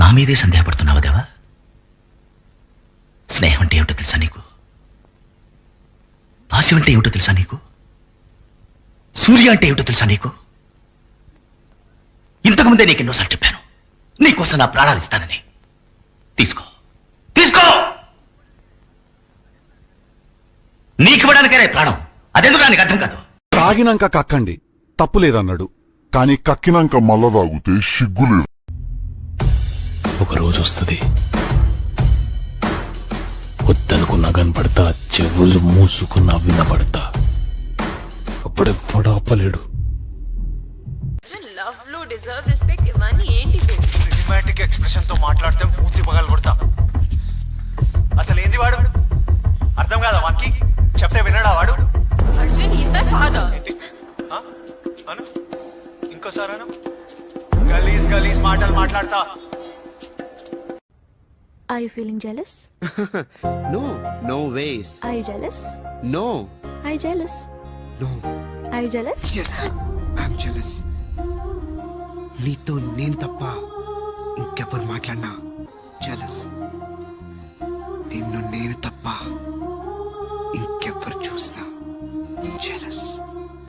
నా మీదే సందేహపడుతున్నావా దేవా? స్నేహం అంటే ఏమిటో తెలుసా నీకు? పాసి అంటే ఏమిటో తెలుసా నీకు? సూర్య అంటే ఏమిటో తెలుసా నీకు? ఇంతకుముందే నీకు ఎన్నోసార్లు చెప్పాను, నీకోసం నా ప్రాణాలు ఇస్తానని. తీసుకో, తీసుకో. నీకివ్వడానికే ప్రాణం, అదెందుకు నీకు అర్థం కాదు. తాగినాక కక్కండి, తప్పులేదన్నాడు. కానీ కక్కినాక మళ్ళా తాగితే సిగ్గులేదు. ఒక రోజు వస్తుంది, వద్దనుకున్నా కనపడతా, చెవులు మూసుకున్నా వినపడతా. అప్పుడెప్పుడు ఆపలేడు. సినిమాటిక్ ఎక్స్ప్రెషన్ తో మాట్లాడితే మూతి పగలు కొడతా. అసలు ఏంది వాడు? అర్థం కాదా వానికి? చెప్తే వినడా వాడు? అను ఇంకోసారి అను. గలీజ్ గలీజ్ మాటలు మాట్లాడతా. Are you feeling jealous? No, no ways. Are you jealous? No. Are you jealous? No. Are you jealous? Yes, I'm jealous. నీతో నేను తప్ప ఇంకెవ్వరు మాట్లాడినా jealous. నిన్ను నేను తప్ప